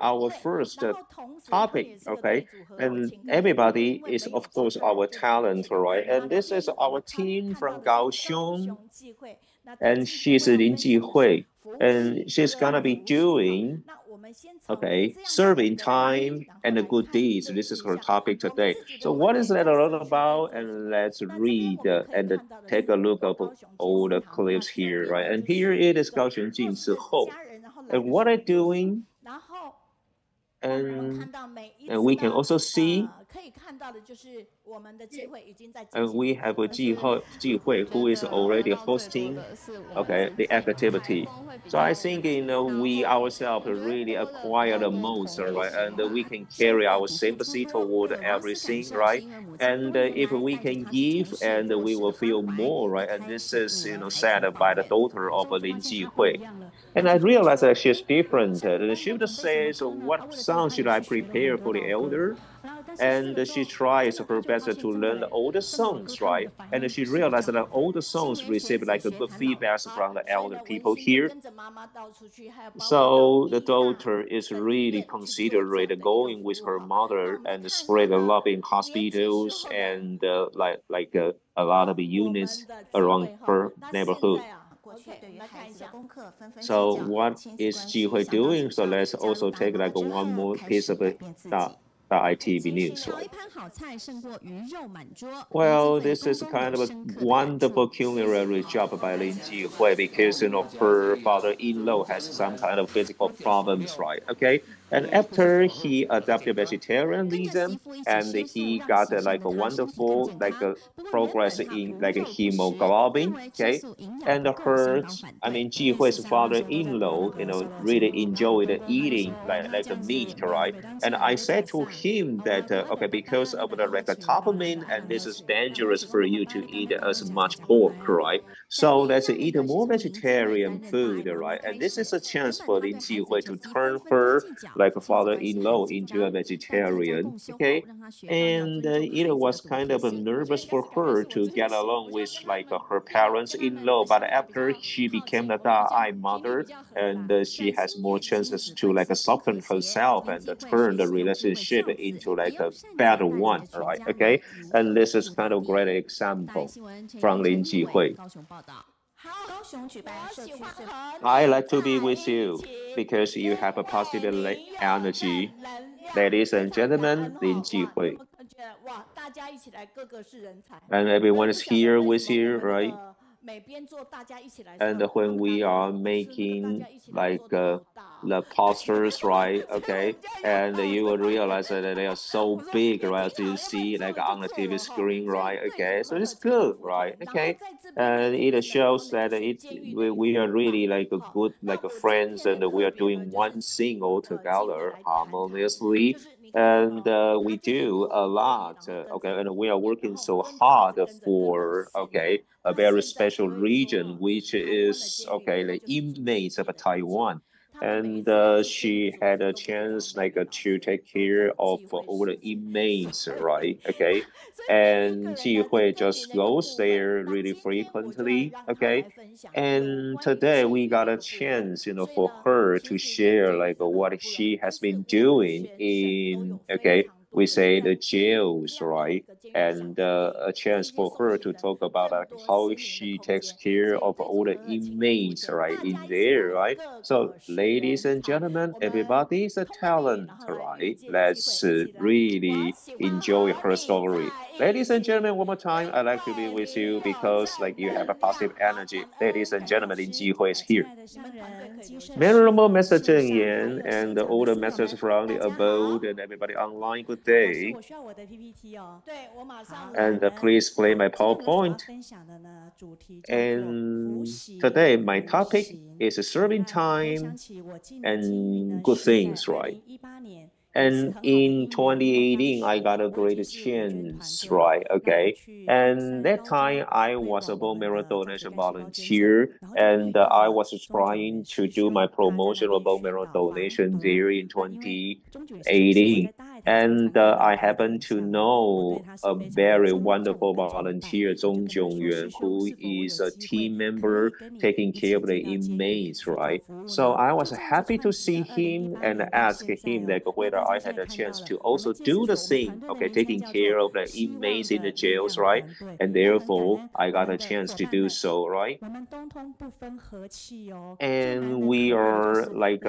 our first topic, okay? And everybody is, of course, our talent, right? And this is our team from Kaohsiung, and she's Lin Jihui, and she's gonna be doing, okay, serving time and the good deeds. This is her topic today. So what is that all about? And let's read and take a look of all the clips here, right? And here it is Kaohsiung 进之后. And what I'm doing, and we can also see, and we have a Jihui who is already hosting, okay, the activity. So I think, we ourselves really acquire the most, right? And we can carry our sympathy toward everything, right? And if we can give, and we will feel more, right? And this is, said by the daughter of Lin Jihui. And I realized that she's different. And she would say, so what song should I prepare for the elder? And she tries her best to learn the older songs, right? And she realized that all the songs receive like a good feedback from the elder people here. So the daughter is really considerate going with her mother and spread the love in hospitals and a lot of units around her neighborhood. So what is Jihui doing? So let's also take like one more piece of ITV news, right? Well, this is kind of a wonderful culinary job by Lin Jihui because her father-in-law has some kind of physical problems, right? Okay, and after he adopted vegetarianism, and he got like a wonderful progress in like a hemoglobin, okay, and Jihui's father-in-law, really enjoyed eating like a meat, right? And I said to him that okay, because of the dopamine, and this is dangerous for you to eat as much pork, right? So let's eat more vegetarian food, right? And this is a chance for Lin Jihui to turn her like a father-in-law into a vegetarian, okay? And it was kind of nervous for her to get along with like her parents-in-law, but after she became the Da-ai mother, and she has more chances to like soften herself and turn the relationship into like a better one, right? Okay, and this is kind of great example from Lin Jihui. I like to be with you because you have a positive energy. Ladies and gentlemen, Lin Jihui. And everyone is here with you, right? And when we are making like the posters, right? Okay, and you will realize that they are so big, right? As you see like on the TV screen, right? Okay, so it's good, right? Okay, and it shows that we are really like a good like a friends, and we are doing one thing all together harmoniously. And we do a lot, okay, and we are working so hard for, okay, a very special region, which is, okay, the inmates of Taiwan. And she had a chance like to take care of all the inmates, right? Okay, and Jihui just goes there really frequently, okay. And today we got a chance, for her to share like what she has been doing in, okay, we say the jails, right? And a chance for her to talk about like how she takes care of all the inmates, right, in there, right? So, ladies and gentlemen, everybody's a talent, right? Let's really enjoy her story. Ladies and gentlemen, one more time, I'd like to be with you because like you have a positive energy. Ladies and gentlemen, Lin Jihui is here. Memorable message Yan and all the messages from the abode and everybody online, good day. And please play my PowerPoint. And today my topic is serving time and good things, right? And in 2018, I got a great chance, right? Okay. And that time I was a bone marrow donation volunteer, and I was trying to do my promotion of bone marrow donation there in 2018. And I happen to know a very wonderful volunteer, Zhong Jongyuan, who is a team member taking care of the inmates, right? So I was happy to see him and ask him like whether I had a chance to also do the same, okay, taking care of the inmates in the jails, right? And therefore I got a chance to do so, right? And we are like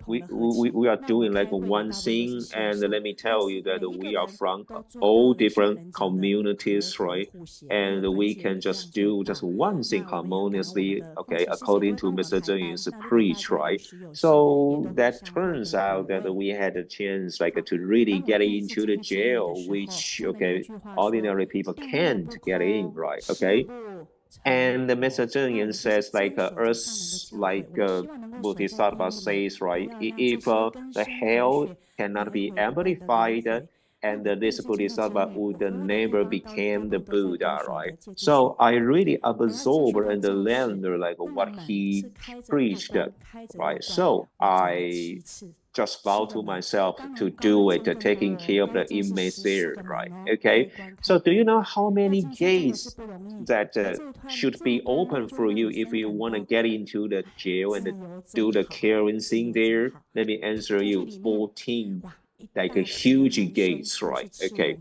we are doing like one thing, and let me tell you that we are from all different communities, right? And we can just do just one thing harmoniously, okay, according to Mr. Zheng Yun's preach, right? So that turns out that we had a chance like to really get into the jail, which okay, ordinary people can't get in, right? Okay. And the Mr. Zheng Yan says, like, us, like Bodhisattva says, right? If the hell cannot be amplified, and this Bodhisattva would never become the Buddha, right? So I really absorb and learn like what he preached, right? So I just vow to myself to do it, taking care of the inmates there, right? Okay. So do you know how many gates that should be open for you if you want to get into the jail and do the caring thing there? Let me answer you, 14, like a huge gates, right? Okay.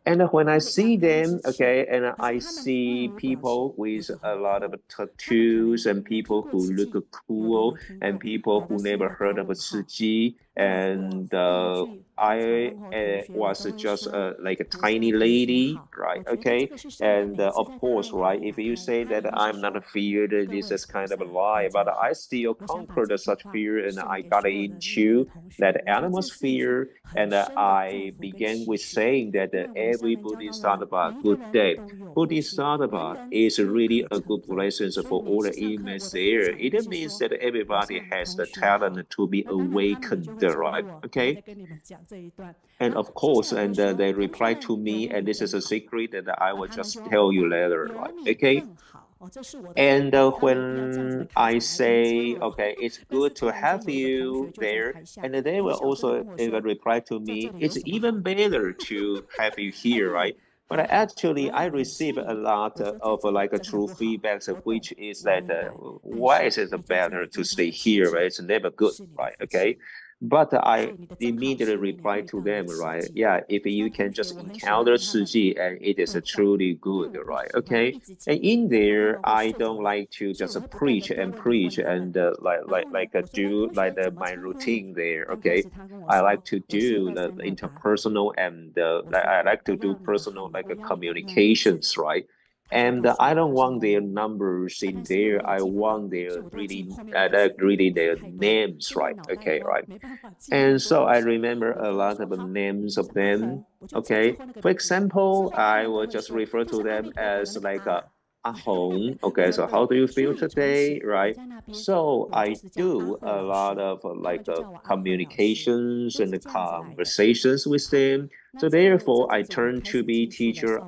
And when I see them, okay, and I see people with a lot of tattoos and people who look cool and people who never heard of a Tzu, and I was just like a tiny lady, right? Okay, and of course, right, if you say that I'm not feared, this is kind of a lie, but I still conquered such fear and I got into that atmosphere, and I began with saying that every Bodhisattva, good day. Bodhisattva is really a good blessing for all the inmates there. It means that everybody has the talent to be awakened, right? Okay. And of course, and they reply to me, and this is a secret that I will just tell you later, right? Okay. And when I say, okay, it's good to have you there, and they will also even reply to me, it's even better to have you here, right? But actually, I receive a lot of like a true feedback, which is that why is it better to stay here, right? It's never good, right? Okay. But I immediately reply to them, right? Yeah, if you can just encounter Tzu, and it is truly good, right? Okay. And in there, I don't like to just preach and preach and do like my routine there. Okay, I like to do the interpersonal and I like to do personal like communications, right? And I don't want their numbers in there. I want their really their names, right? Okay, right. And so I remember a lot of the names of them. Okay. For example, I will just refer to them as like a home. Okay. So how do you feel today? Right. So I do a lot of like communications and the conversations with them. So therefore, I turn to be teacher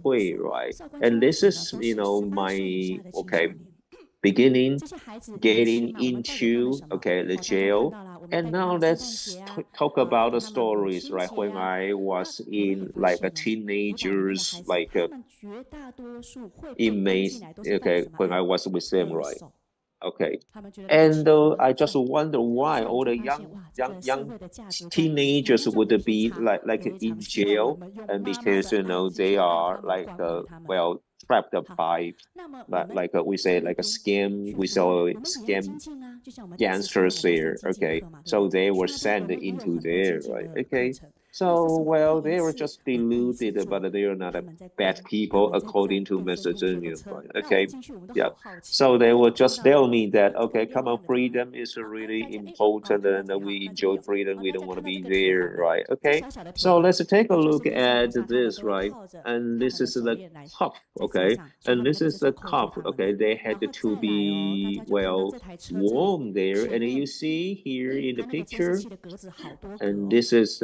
Hui, right? And this is, my, okay, beginning getting into okay the jail. And now let's talk about the stories, right? When I was in like a teenagers, like inmates, okay, when I was with them, right? Okay. And I just wonder why all the young teenagers would be like in jail, and because they are like well trapped by we say like a scam, we saw scam gangsters there. Okay, so they were sent into there, right? Okay, so well they were just deluded, but they are not a bad people according to Mr. Zheng, right? Okay, yeah. So they will just tell me that, okay, come on, freedom is really important and we enjoy freedom. We don't want to be there, right? Okay. So let's take a look at this, right? And this is the cup, okay? And this is the cup, okay? They had to be, well, warm there. And you see here in the picture, and this is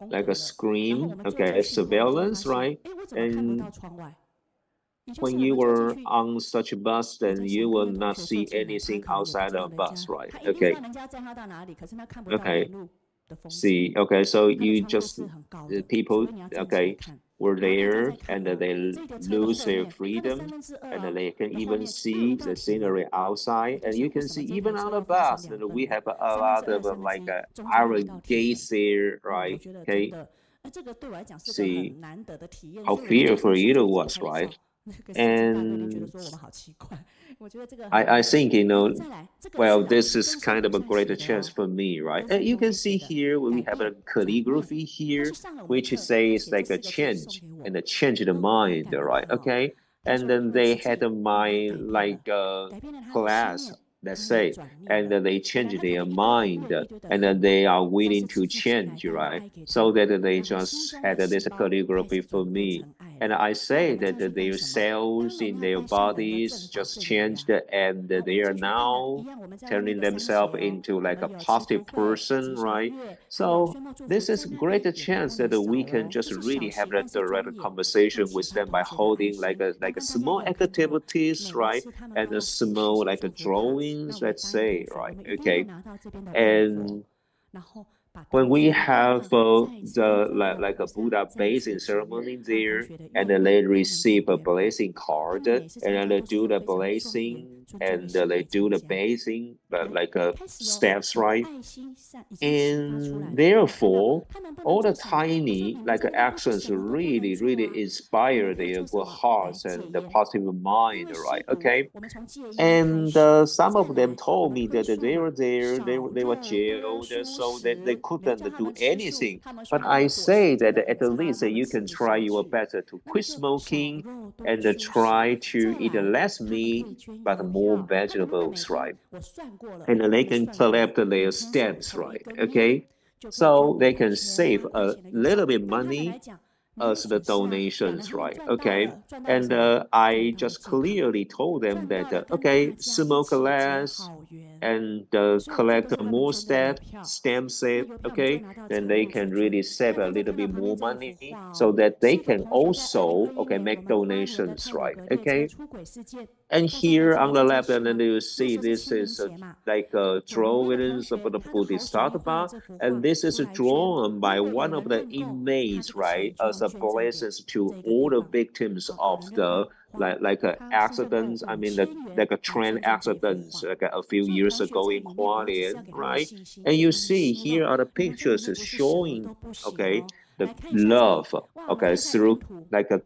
like a screen, okay? Surveillance, right? And when you were on such a bus, then you will not see anything outside of bus, right? Okay. Okay. See, okay, so you just people, okay, were there and they lose their freedom and they can even see the scenery outside and you can see even on the bus and we have a lot of like iron gates there, right? Okay, see how fearful it was, right? And I think, well, this is kind of a greater chance for me, right? And you can see here we have a calligraphy here, which says like a change and a change the mind, right? Okay. And then they had a mind like a class, let's say, and then they change their mind and then they are willing to change, right? So that they just had this calligraphy for me. And I say that their cells in their bodies just changed and they are now turning themselves into like a positive person, right? So this is a greater chance that we can just really have that direct conversation with them by holding like a small activities, right? And a small like a drawings, let's say, right? Okay. And when we have the like a Buddha blessing ceremony there, and then they receive a blessing card, and then they do the blessing, and they do the blessing, like steps, right? And therefore, all the tiny like actions really, really inspire their good hearts and the positive mind, right? Okay. And some of them told me that they were there, they were jailed, so they couldn't do anything. But I say that at least you can try your best to quit smoking and try to eat less meat, but more vegetables, right? And they can collect their stamps, right? Okay, so they can save a little bit money as the donations, right? Okay, and I just clearly told them that okay, smoke less and collect more stamp save, okay, then they can really save a little bit more money so that they can also okay make donations, right? Okay, and here on the left, and then you see this is like drawings of the Bodhisattva, and this is drawn by one of the inmates, right, as a blessing to all the victims of the like accidents. I mean, like a train accidents like a few years ago in Hualien, right? And you see here are the pictures showing, okay, the love, okay, through like a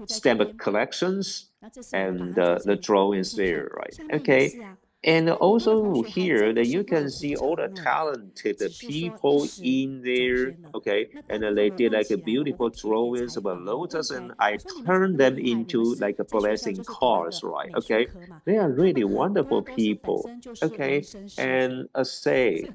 stamp collections and the drawings there, right? Okay. And also here that you can see all the talented people in there, okay? And they did like a beautiful drawings of a lotus, and I turned them into like a blessing cards, right? Okay, they are really wonderful people, okay? And let's say,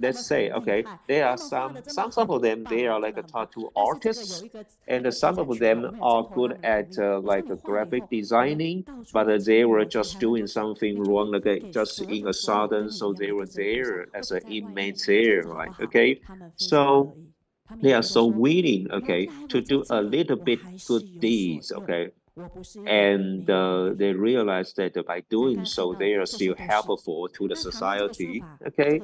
okay, there are some of them they are like a tattoo artists, and some of them are good at like a graphic designing, but they were just doing something wrong, like just in a sudden, so they were there as an inmate there, right? Okay, so they are so willing, okay, to do a little bit good deeds, okay, and they realize that by doing so, they are still helpful to the society, okay.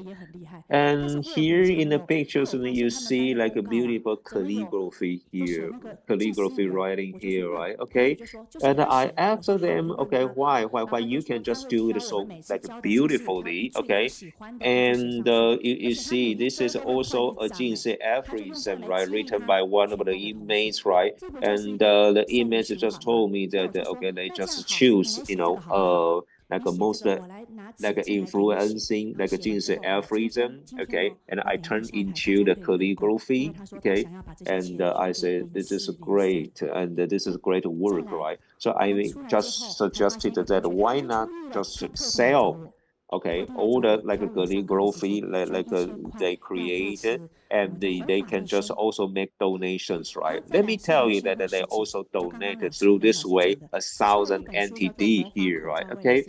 And here in the pictures, when you see like a beautiful calligraphy here, calligraphy writing here, right? Okay. And I asked them, okay, why you can just do it so like beautifully, okay? And you see, this is also a Jinsei aphorism, right? Written by one of the inmates, right? And the inmates just told me that, okay, they just choose, like a most like influencing like a Jinsei aphorism, okay, and I turned into the calligraphy, okay, and I said this is great and this is great work, right? So I just suggested that why not just sell, okay, all the like a calligraphy they created, and they can just also make donations, right? Let me tell you that they also donated through this way 1,000 NTD here, right? Okay,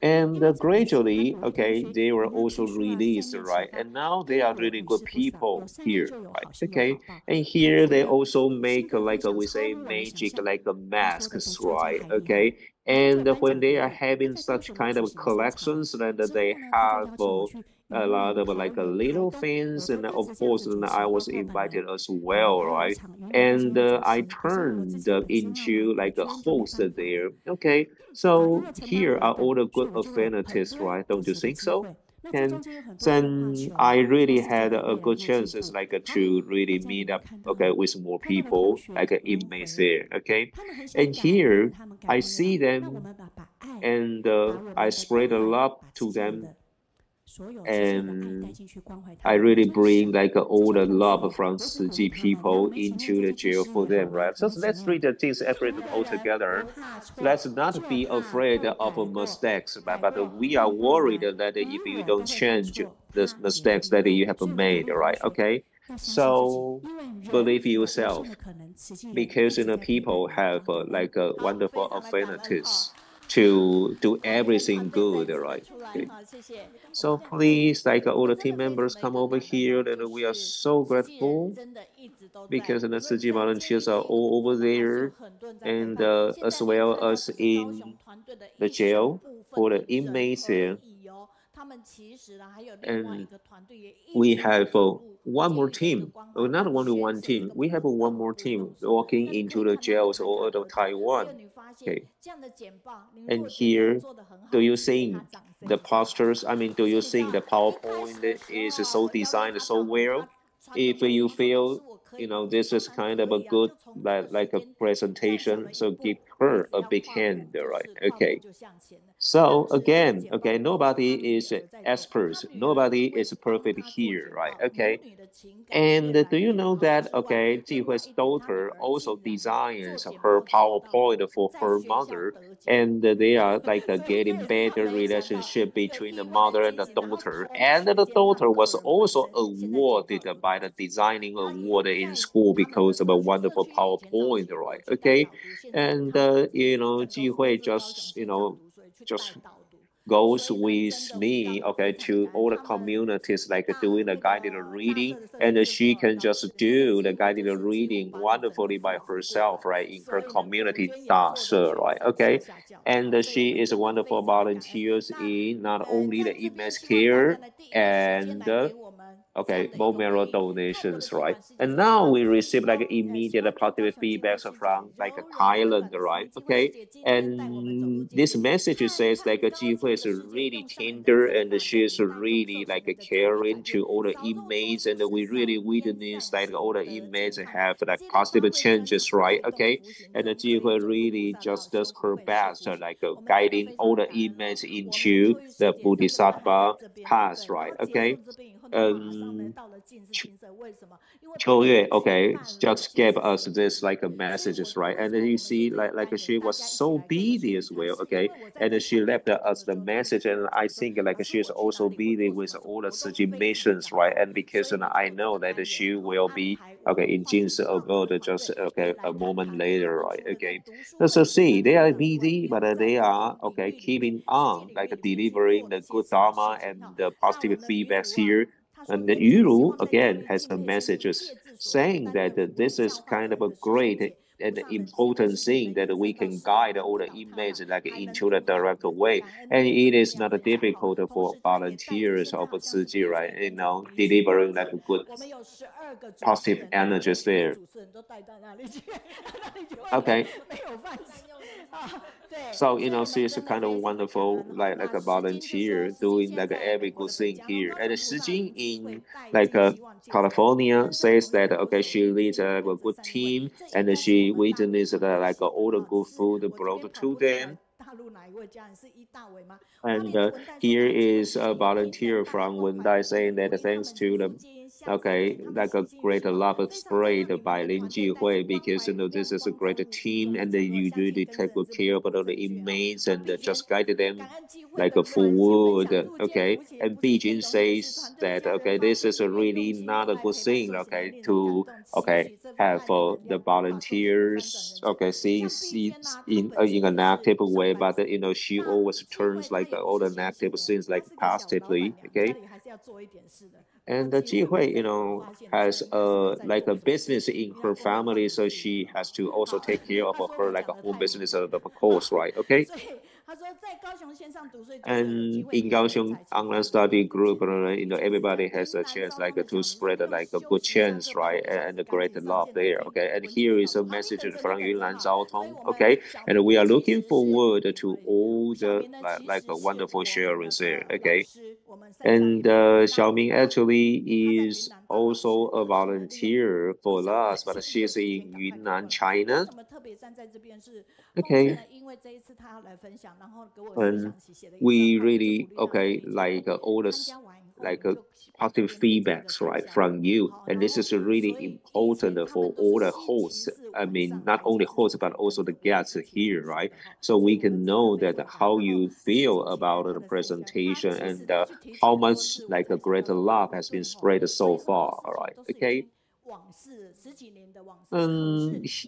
and gradually, okay, they were also released, right? And now they are really good people here, right? Okay, and here they also make we say magic like a masks, right? Okay, and when they are having such kind of collections that they have a lot of like little things, and of course, then I was invited as well, right? And I turned into like a host there. Okay, so here are all the good affinities, right? Don't you think so? And then I really had a good chances like to really meet up, okay, with more people like inmates there, okay. And here I see them, and I spread a love to them, and I really bring like all the love from Tzu people into the jail for them, right? So let's read the things everything all together. Let's not be afraid of mistakes, but we are worried that if you don't change the mistakes that you have made, right? Okay, so believe yourself, because people have like a wonderful affinities to do everything good, right? Okay. So please, like all the team members come over here, and we are so grateful because the Tzu volunteers are all over there, and as well as in the jail for the inmates here. And we have one more team, not only one team, we have one more team walking into the jails all over Taiwan. Okay. And here, do you think the posters, I mean, do you think the PowerPoint is so designed so well? If you feel, this is kind of a good, like a presentation, so give her a big hand, right? Okay. So again, okay, nobody is expert, nobody is perfect here, right? Okay. And do you know that, okay, Jihui's daughter also designs her PowerPoint for her mother, and they are like getting better relationship between the mother and the daughter. And the daughter was also awarded by the designing award in school because of a wonderful PowerPoint, right? Okay. And, Jihui just, just goes with me, okay, to all the communities, like doing the guided reading, and she can just do the guided reading wonderfully by herself, right, in her community dash, right, okay, and she is a wonderful volunteers in not only the image care and okay, bone marrow donations, right? And now we receive like immediate positive feedbacks from like Thailand, right? Okay, and this message says like Jihui is really tender and she is really like caring to all the inmates, and we really witness like all the inmates have like positive changes, right? Okay, and Jihui really just does her best, like guiding all the inmates into the Bodhisattva path, right? Okay. Um, Chou okay, just gave us this like a messages, right? And then you see, like she was so busy as well, okay, and then she left us the message, and I think like she's also busy with all the suggestions, right? And because I know that she will be okay in Jin's about just okay a moment later, right? Okay, so see, they are busy, but they are okay keeping on like delivering the good dharma and the positive feedbacks here. And the Yuru again has some messages saying that this is kind of a great and important thing that we can guide all the inmates like into the direct way. And it is not difficult for volunteers of Tzu right? Delivering like good positive energies there. Okay. So she's a kind of wonderful like a volunteer doing like every good thing here. And Shijing in like California says that okay she leads a good team and she witnessed like all the good food brought to them. And here is a volunteer from Wendai saying that thanks to the okay, like a great love spread by Lin Jihui because this is a great team and you really take good care of the inmates and just guide them like a forward. Okay, and Beijing says that okay, this is a really not a good thing. Okay, to okay have the volunteers okay seeing in an active way, but she always turns like all the negative things like positively. Okay, and Jihui, has like a business in her family, so she has to also take care of her like a home business, of course, right? Okay. And in Kaohsiung online study group, everybody has a chance like to spread like a good chance, right? And a great love there, okay? And here is a message from Yunnan Zhaotong, okay? And we are looking forward to all the like a wonderful sharings there, okay? And Xiaoming actually is also a volunteer for us, but she's in Yunnan, China. Okay, and we really okay like all this like positive feedbacks right from you, and this is really important for all the hosts. I mean, not only hosts but also the guests here, right? So we can know that how you feel about the presentation and how much like a greater love has been spread so far. All right, okay.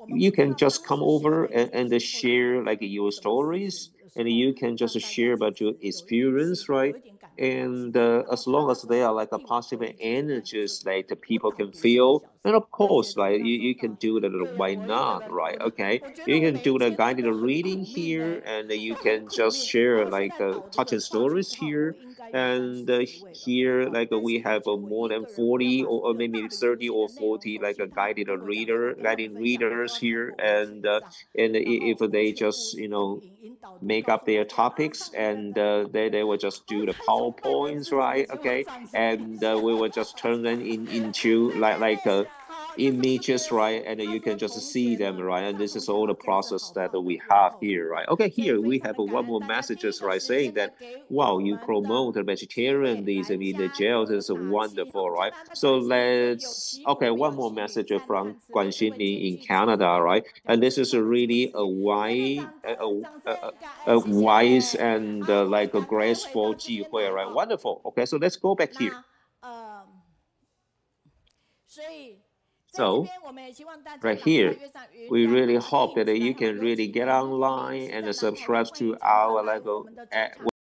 You can just come over and share like your stories, and you can just share about your experience, right? And as long as they are like a positive energies, like the people can feel, and of course, like you can do that. Why not, right? Okay, you can do the guided reading here, and you can just share like touching stories here. And here, like we have more than 40 or maybe 30 or 40 like a guiding readers here, and if they just make up their topics and they will just do the PowerPoints, right? Okay, and we will just turn them into like images, right? And you can just see them, right? And this is all the process that we have here, right? Okay, here we have one more messages, right? Saying that, wow, you promote vegetarianism in the jails is wonderful, right? So let's, okay, one more message from Guanxin in Canada, right? And this is really a wise and like a graceful Jihui, right? Wonderful. Okay, so let's go back here. So right here, we really hope that you can really get online and subscribe to our like